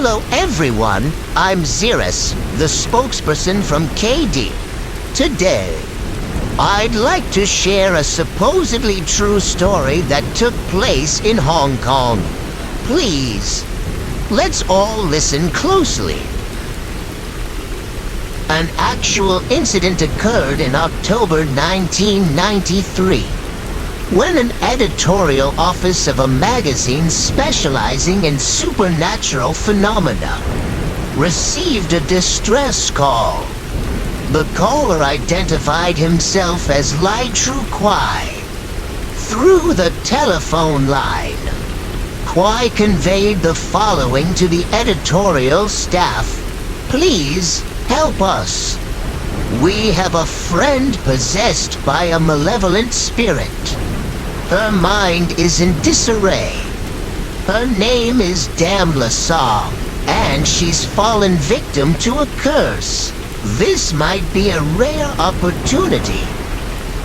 Hello everyone, I'm Xeris, the spokesperson from KD. Today, I'd like to share a supposedly true story that took place in Hong Kong. Please, let's all listen closely. An actual incident occurred in October 1993, when an editorial office of a magazine specializing in supernatural phenomena received a distress call. The caller identified himself as Lai Tru Kwai. Through the telephone line, Kwai conveyed the following to the editorial staff: "Please help us. We have a friend possessed by a malevolent spirit. Her mind is in disarray. Her name is Damla Song, and she's fallen victim to a curse. This might be a rare opportunity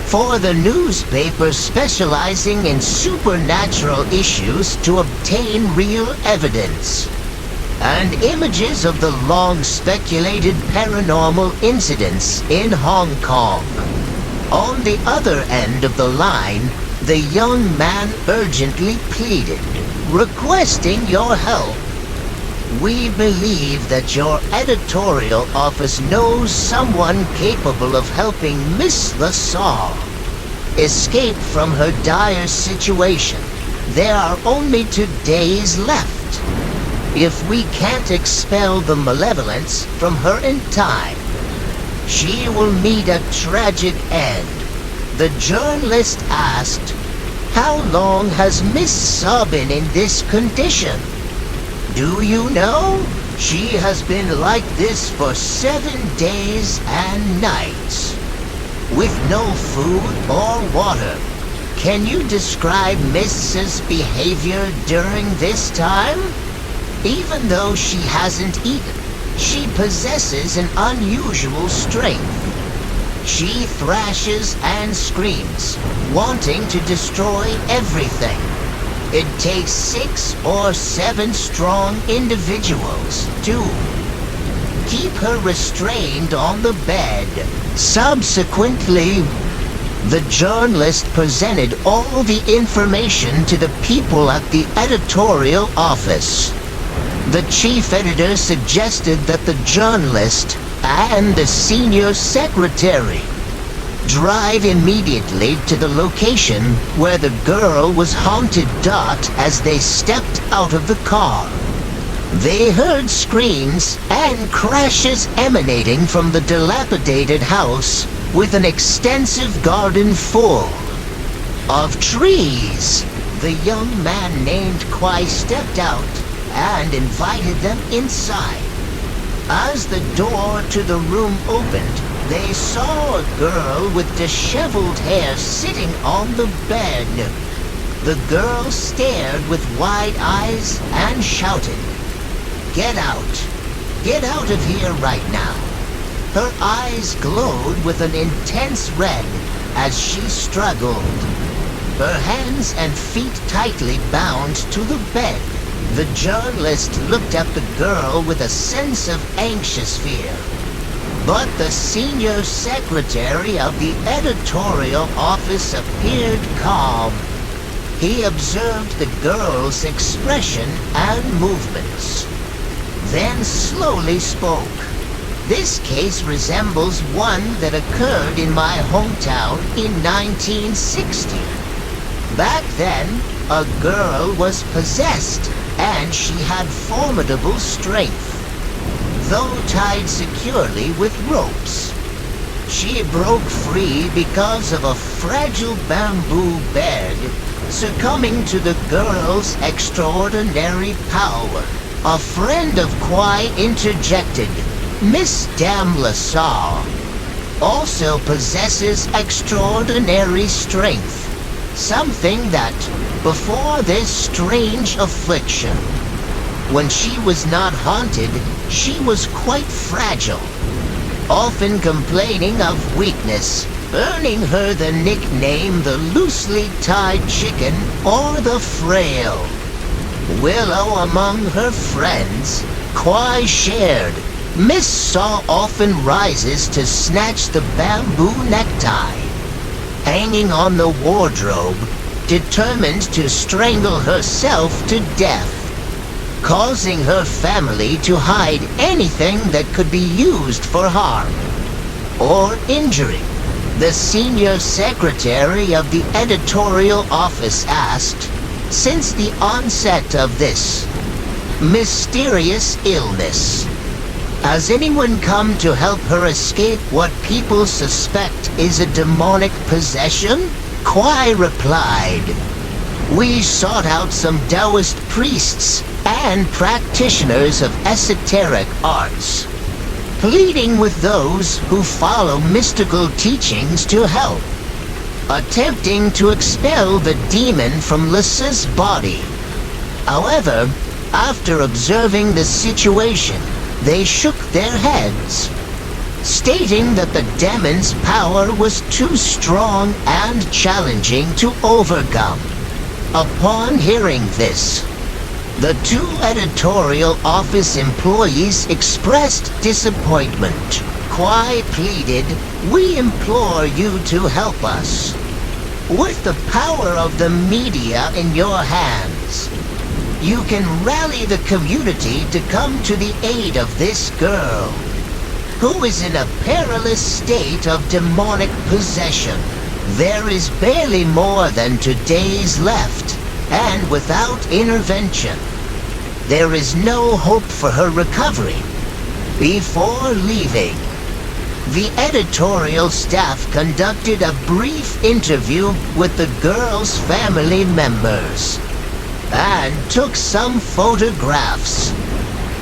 for the newspaper specializing in supernatural issues to obtain real evidence and images of the long-speculated paranormal incidents in Hong Kong." On the other end of the line, the young man urgently pleaded, requesting your help. "We believe that your editorial office knows someone capable of helping Miss LaSalle escape from her dire situation. There are only 2 days left. If we can't expel the malevolence from her in time, she will meet a tragic end." The journalist asked, "How long has Miss Saw been in this condition?" "Do you know? She has been like this for 7 days and nights, with no food or water." "Can you describe Mrs.'s behavior during this time?" "Even though she hasn't eaten, she possesses an unusual strength. She thrashes and screams, wanting to destroy everything. It takes 6 or 7 strong individuals to keep her restrained on the bed." Subsequently, the journalist presented all the information to the people at the editorial office. The chief editor suggested that the journalist and the senior secretary drive immediately to the location where the girl was haunted. As they stepped out of the car, they heard screams and crashes emanating from the dilapidated house, with an extensive garden full of trees. The young man named Kwai stepped out and invited them inside. As the door to the room opened, they saw a girl with disheveled hair sitting on the bed. The girl stared with wide eyes and shouted, "Get out! Get out of here right now!" Her eyes glowed with an intense red as she struggled, her hands and feet tightly bound to the bed. The journalist looked at the girl with a sense of anxious fear. But the senior secretary of the editorial office appeared calm. He observed the girl's expression and movements, then slowly spoke. "This case resembles one that occurred in my hometown in 1960. Back then, a girl was possessed, and she had formidable strength. Though tied securely with ropes, she broke free because of a fragile bamboo bed, succumbing to the girl's extraordinary power." A friend of Kwai interjected, "Miss Damla Saw also possesses extraordinary strength, something that, before this strange affliction, when she was not haunted, she was quite fragile, often complaining of weakness, earning her the nickname the loosely tied chicken or the frail. Willow among her friends Quai shared, Miss Saw often rises to snatch the bamboo necktie, hanging on the wardrobe, determined to strangle herself to death, causing her family to hide anything that could be used for harm or injury. The senior secretary of the editorial office asked, since the onset of this mysterious illness, has anyone come to help her escape what people suspect is a demonic possession? Quai replied, we sought out some Taoist priests and practitioners of esoteric arts, pleading with those who follow mystical teachings to help, attempting to expel the demon from Lissa's body. However, after observing the situation, they shook their heads, stating that the demon's power was too strong and challenging to overcome. Upon hearing this, the two editorial office employees expressed disappointment. Quai pleaded, we implore you to help us. With the power of the media in your hands, you can rally the community to come to the aid of this girl, who is in a perilous state of demonic possession. There is barely more than 2 days left, and without intervention, there is no hope for her recovery. Before leaving, the editorial staff conducted a brief interview with the girl's family members and took some photographs.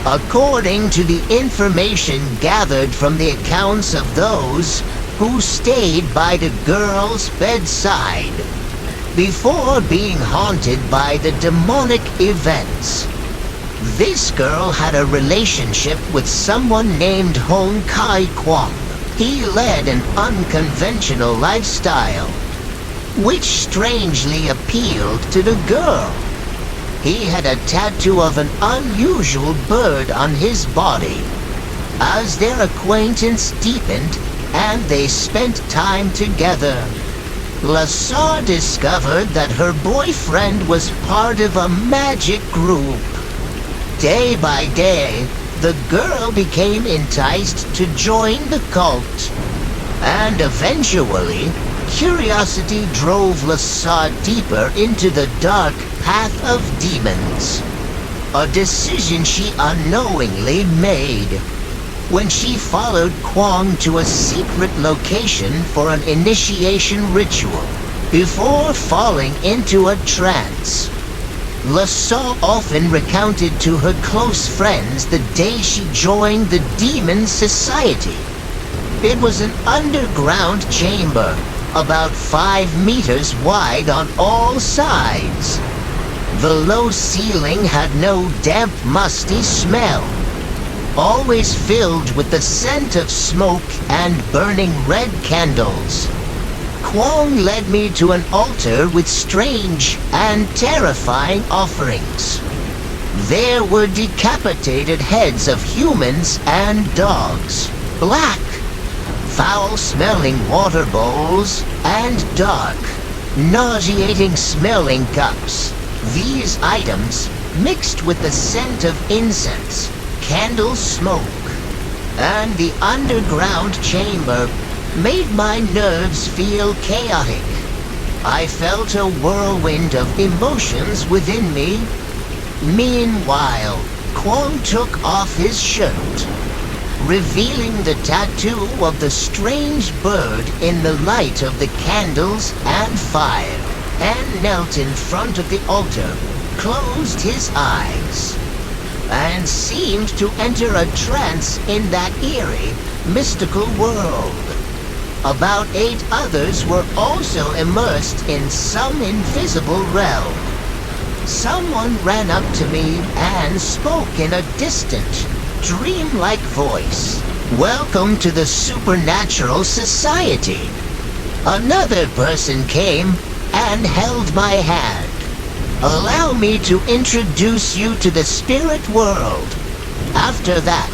According to the information gathered from the accounts of those who stayed by the girl's bedside before being haunted by the demonic events, this girl had a relationship with someone named Hong Kai Kwong. He led an unconventional lifestyle, which strangely appealed to the girl. He had a tattoo of an unusual bird on his body. As their acquaintance deepened and they spent time together, LaSalle discovered that her boyfriend was part of a magic group. Day by day, the girl became enticed to join the cult, and eventually, curiosity drove LaSalle deeper into the dark path of demons. A decision she unknowingly made when she followed Kwong to a secret location for an initiation ritual before falling into a trance. LaSalle often recounted to her close friends the day she joined the Demon Society. It was an underground chamber, about 5 meters wide on all sides. The low ceiling had no damp, musty smell, always filled with the scent of smoke and burning red candles. Kwong led me to an altar with strange and terrifying offerings. There were decapitated heads of humans and dogs, black, foul-smelling water bowls, and dark, nauseating smelling cups. These items, mixed with the scent of incense, candle smoke, and the underground chamber, made my nerves feel chaotic. I felt a whirlwind of emotions within me. Meanwhile, Kwong took off his shirt, revealing the tattoo of the strange bird in the light of the candles and fire, and knelt in front of the altar, closed his eyes, and seemed to enter a trance in that eerie, mystical world. About 8 others were also immersed in some invisible realm. Someone ran up to me and spoke in a distant, dreamlike voice. Welcome to the Supernatural Society. Another person came and held my hand. Allow me to introduce you to the spirit world. After that,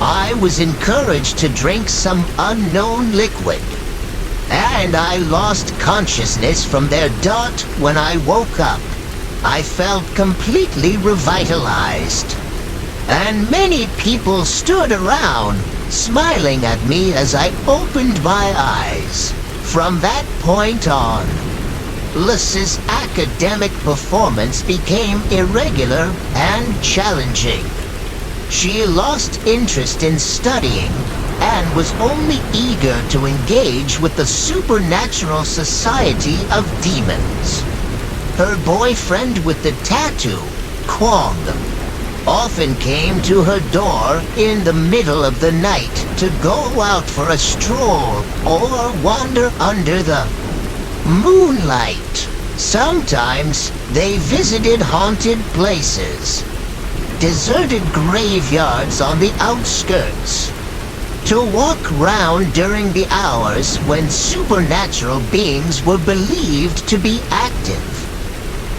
I was encouraged to drink some unknown liquid, and I lost consciousness from their dart when I woke up. I felt completely revitalized, and many people stood around, smiling at me as I opened my eyes. From that point on, Lys's academic performance became irregular and challenging. She lost interest in studying and was only eager to engage with the supernatural society of demons. Her boyfriend with the tattoo, Kwong, often came to her door in the middle of the night to go out for a stroll or wander under the moonlight. Sometimes they visited haunted places, deserted graveyards on the outskirts, to walk round during the hours when supernatural beings were believed to be active.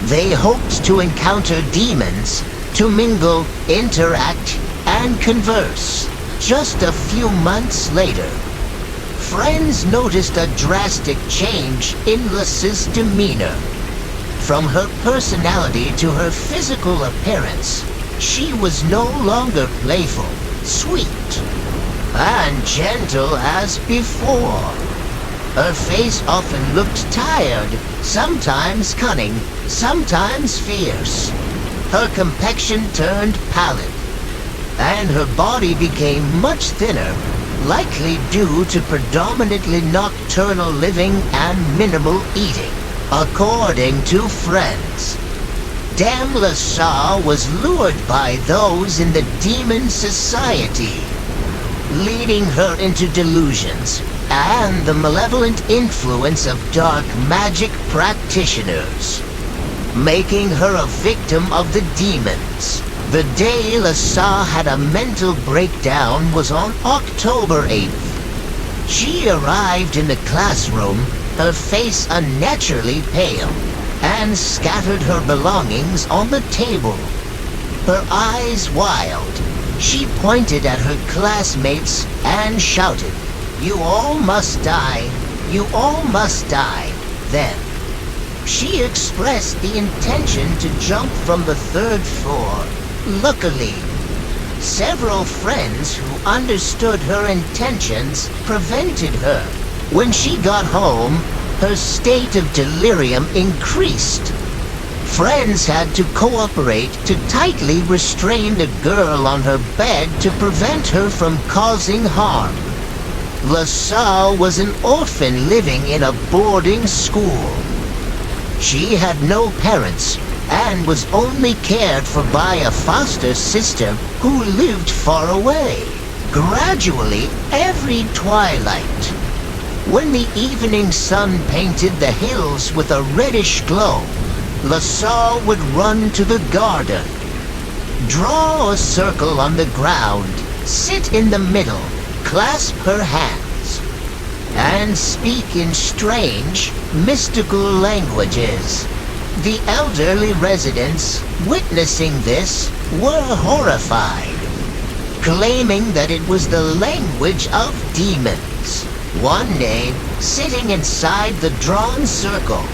They hoped to encounter demons, to mingle, interact, and converse. Just a few months later, friends noticed a drastic change in Lys's demeanor. From her personality to her physical appearance, she was no longer playful, sweet, and gentle as before. Her face often looked tired, sometimes cunning, sometimes fierce. Her complexion turned pallid, and her body became much thinner, likely due to predominantly nocturnal living and minimal eating, according to friends. Dame Lys was lured by those in the demon society, leading her into delusions and the malevolent influence of dark magic practitioners, making her a victim of the demons. The day Lys had a mental breakdown was on October 8th. She arrived in the classroom, her face unnaturally pale, and scattered her belongings on the table. Her eyes wild, she pointed at her classmates and shouted, "You all must die! You all must die!" Then, she expressed the intention to jump from the third floor. Luckily, several friends who understood her intentions prevented her. When she got home, her state of delirium increased. Friends had to cooperate to tightly restrain the girl on her bed to prevent her from causing harm. Lys was an orphan living in a boarding school. She had no parents and was only cared for by a foster sister who lived far away. Gradually, every twilight, when the evening sun painted the hills with a reddish glow, Lys would run to the garden, draw a circle on the ground, sit in the middle, clasp her hands, and speak in strange, mystical languages. The elderly residents, witnessing this, were horrified, claiming that it was the language of demons. One day, sitting inside the drawn circle,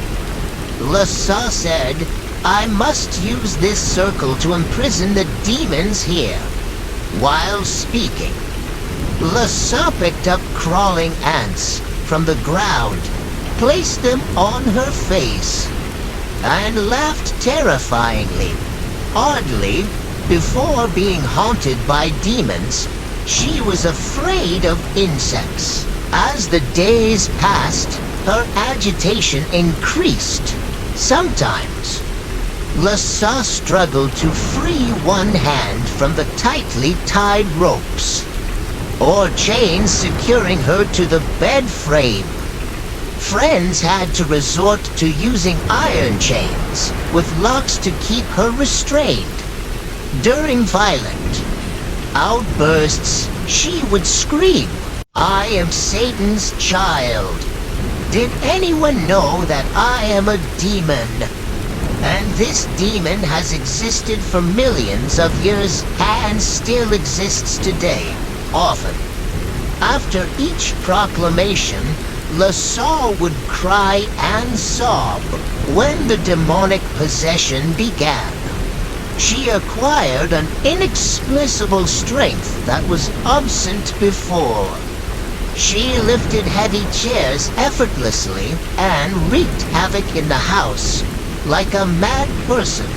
Lys said, "I must use this circle to imprison the demons here." While speaking, Lys picked up crawling ants from the ground, placed them on her face, and laughed terrifyingly. Oddly, before being haunted by demons, she was afraid of insects. As the days passed, her agitation increased. Sometimes, Lys struggled to free one hand from the tightly tied ropes, or chains securing her to the bed frame. Friends had to resort to using iron chains with locks to keep her restrained. During violent outbursts, she would scream, "I am Satan's child. Did anyone know that I am a demon?" And this demon has existed for millions of years and still exists today, often. After each proclamation, LaSalle would cry and sob when the demonic possession began. She acquired an inexplicable strength that was absent before. She lifted heavy chairs effortlessly and wreaked havoc in the house like a mad person.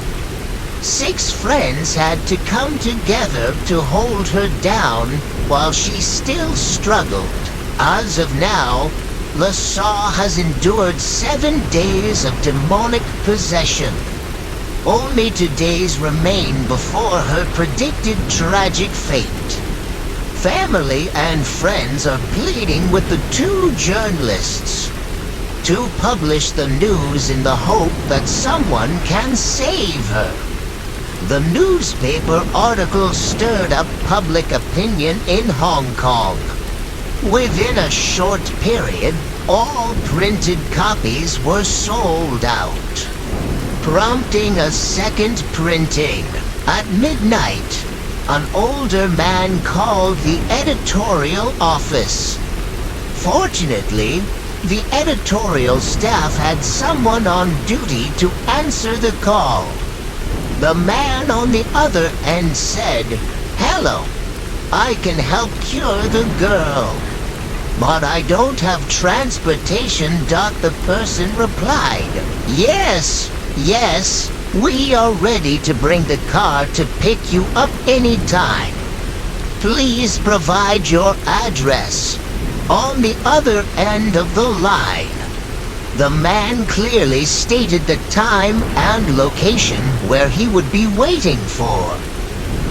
6 friends had to come together to hold her down while she still struggled. As of now, LaSalle has endured 7 days of demonic possession. Only 2 days remain before her predicted tragic fate. Family and friends are pleading with the 2 journalists to publish the news in the hope that someone can save her. The newspaper article stirred up public opinion in Hong Kong. Within a short period, all printed copies were sold out, prompting a second printing. At midnight, an older man called the editorial office. Fortunately, the editorial staff had someone on duty to answer the call. The man on the other end said, "Hello, I can help cure the girl, but I don't have transportation." The person replied, "Yes, we are ready to bring the car to pick you up anytime. Please provide your address." On the other end of the line, the man clearly stated the time and location where he would be waiting for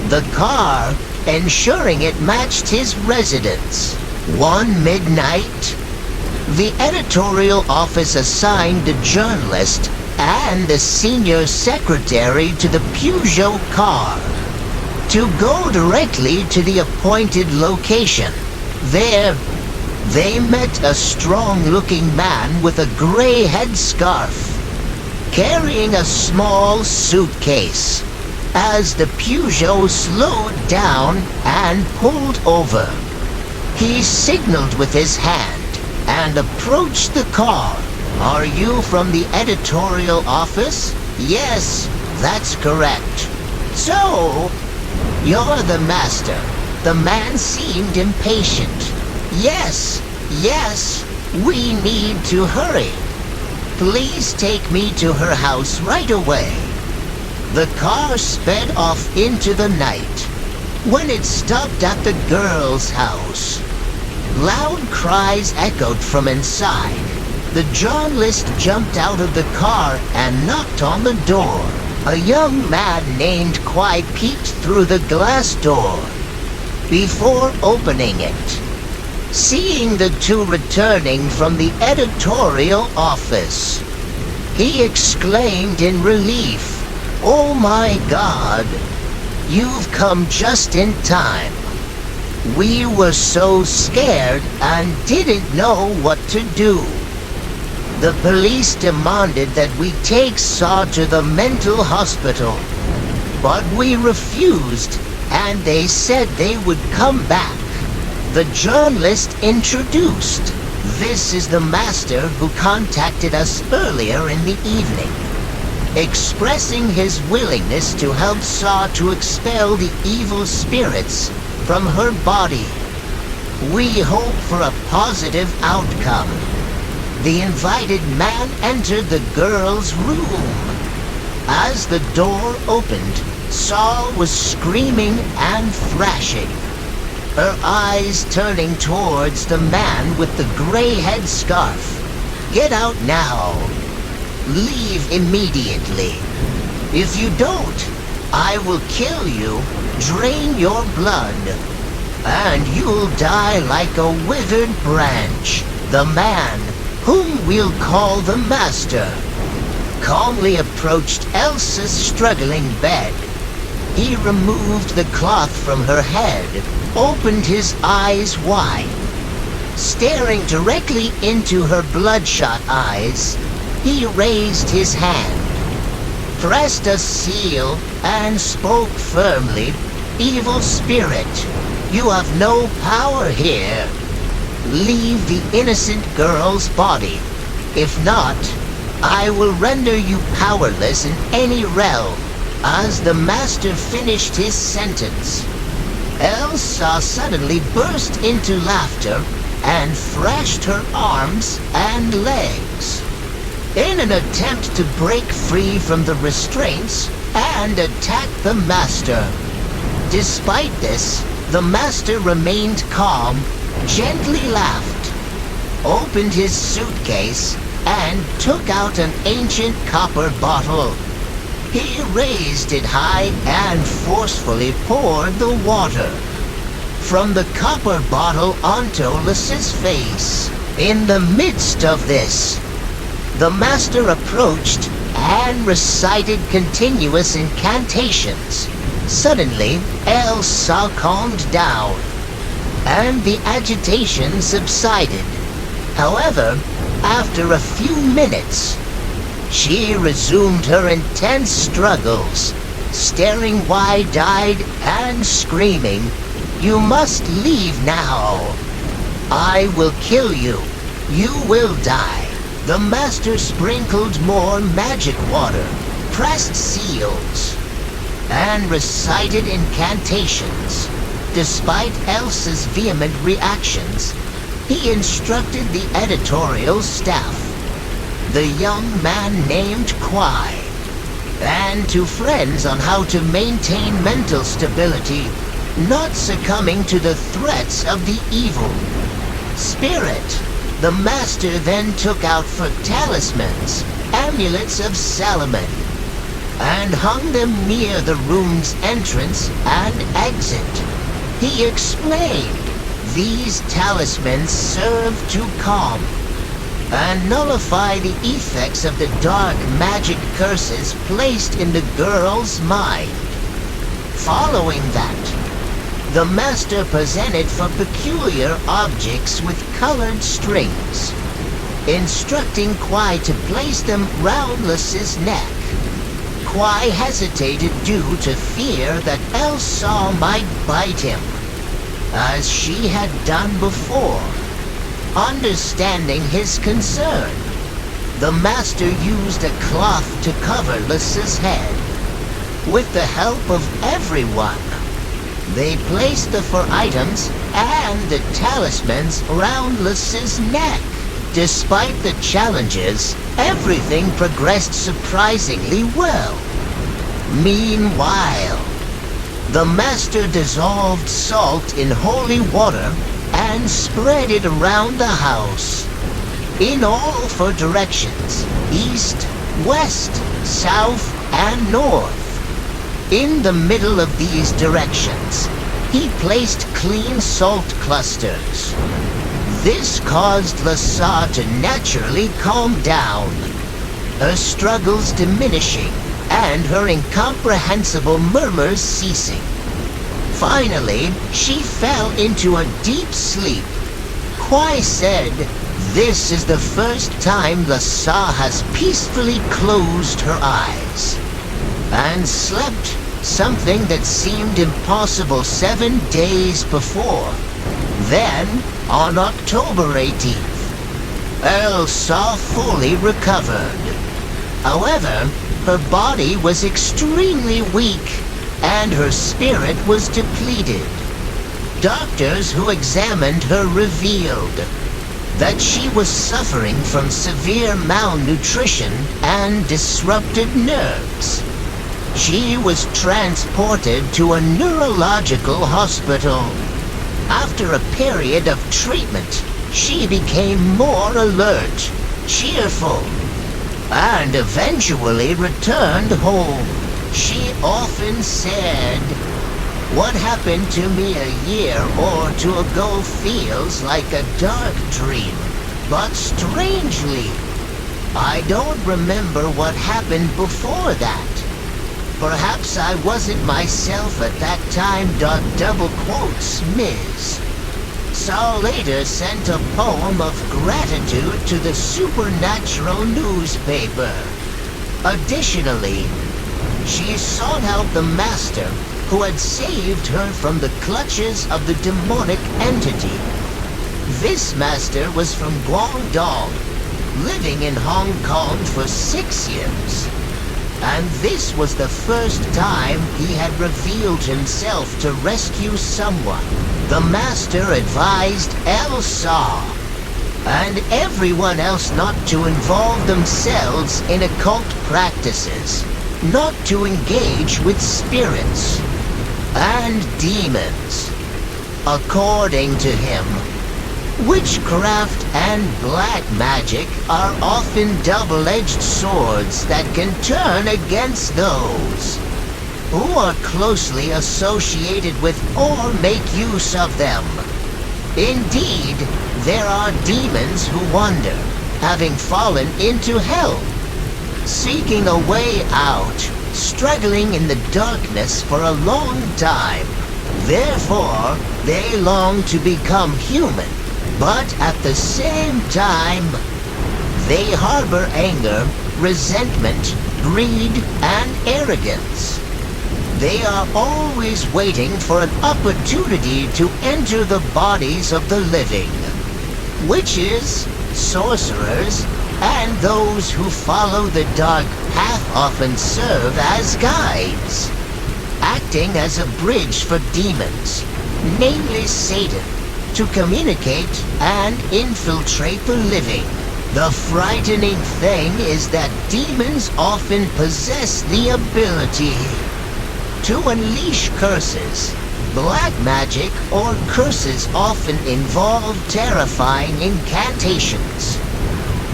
the car, ensuring it matched his residence. One midnight, the editorial office assigned a journalist and the senior secretary to the Peugeot car to go directly to the appointed location. There, they met a strong-looking man with a gray headscarf, carrying a small suitcase. As the Peugeot slowed down and pulled over, he signaled with his hand and approached the car. "Are you from the editorial office?" "Yes, that's correct." "So, you're the master." The man seemed impatient. Yes, we need to hurry. Please take me to her house right away." The car sped off into the night. When it stopped at the girl's house, loud cries echoed from inside. The journalist jumped out of the car and knocked on the door. A young man named Kwai peeked through the glass door before opening it. Seeing the 2 returning from the editorial office, he exclaimed in relief, "Oh my God, you've come just in time. We were so scared and didn't know what to do. The police demanded that we take Saw to the mental hospital, but we refused, and they said they would come back." The journalist introduced, "This is the master who contacted us earlier in the evening, expressing his willingness to help Saw to expel the evil spirits from her body. We hope for a positive outcome." The invited man entered the girl's room. As the door opened, Saul was screaming and thrashing, her eyes turning towards the man with the gray headscarf. "Get out now. Leave immediately. If you don't, I will kill you, drain your blood, and you'll die like a withered branch." The man, whom we'll call the Master, calmly approached Elsa's struggling bed. He removed the cloth from her head, opened his eyes wide. Staring directly into her bloodshot eyes, he raised his hand. pressed a seal and spoke firmly, "Evil spirit, you have no power here. Leave the innocent girl's body. If not, I will render you powerless in any realm." As the master finished his sentence, Elsa suddenly burst into laughter and thrashed her arms and legs in an attempt to break free from the restraints and attack the master. Despite this, the master remained calm, gently laughed, opened his suitcase, and took out an ancient copper bottle. He raised it high and forcefully poured the water from the copper bottle onto Lys's face. In the midst of this, the master approached and recited continuous incantations. Suddenly, Elsa calmed down, and the agitation subsided. However, after a few minutes, she resumed her intense struggles, staring wide-eyed and screaming, "You must leave now. I will kill you. You will die." The master sprinkled more magic water, pressed seals, and recited incantations. Despite Elsa's vehement reactions, he instructed the editorial staff, the young man named Kwai, and to friends on how to maintain mental stability, not succumbing to the threats of the evil spirit. The master then took out for talismans, amulets of Salaman, and hung them near the room's entrance and exit. He explained these talismans serve to calm and nullify the effects of the dark magic curses placed in the girl's mind. Following that, the master presented for peculiar objects with colored strings, instructing Kwai to place them round Lys's neck. Kwai hesitated due to fear that Elsa might bite him, as she had done before. Understanding his concern, the master used a cloth to cover Lys's head. With the help of everyone, they placed the four items and the talismans around Lys's neck. Despite the challenges, everything progressed surprisingly well. Meanwhile, the master dissolved salt in holy water and spread it around the house, in all four directions: east, west, south, and north. In the middle of these directions, he placed clean salt clusters. This caused Lysa to naturally calm down, her struggles diminishing and her incomprehensible murmurs ceasing. Finally, she fell into a deep sleep. Kwai said, "This is the first time Lysa has peacefully closed her eyes and slept something that seemed impossible 7 days before." Then, on October 18th, Elsa fully recovered. However, her body was extremely weak and her spirit was depleted. Doctors who examined her revealed that she was suffering from severe malnutrition and disrupted nerves. She was transported to a neurological hospital. After a period of treatment, she became more alert, cheerful, and eventually returned home. She often said, "What happened to me a year or two ago feels like a dark dream, but strangely, I don't remember what happened before that. Perhaps I wasn't myself at that time. Double quotes, Ms. Saul later sent a poem of gratitude to the Supernatural newspaper. Additionally, She sought out the master who had saved her from the clutches of the demonic entity. This master was from Guangdong, living in Hong Kong for 6 years. And this was the first time he had revealed himself to rescue someone. The master advised Elsa and everyone else not to involve themselves in occult practices, not to engage with spirits and demons. According to him, witchcraft and black magic are often double-edged swords that can turn against those who are closely associated with or make use of them. Indeed, there are demons who wander, having fallen into hell, seeking a way out, struggling in the darkness for a long time. Therefore, they long to become human, but at the same time, they harbor anger, resentment, greed, and arrogance. They are always waiting for an opportunity to enter the bodies of the living. Witches, sorcerers, and those who follow the dark path often serve as guides, acting as a bridge for demons, namely Satan, to communicate and infiltrate the living. The frightening thing is that demons often possess the ability to unleash curses. Black magic or curses often involve terrifying incantations.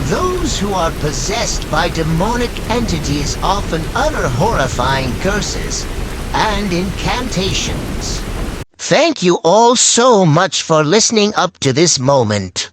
Those who are possessed by demonic entities often utter horrifying curses and incantations. Thank you all so much for listening up to this moment.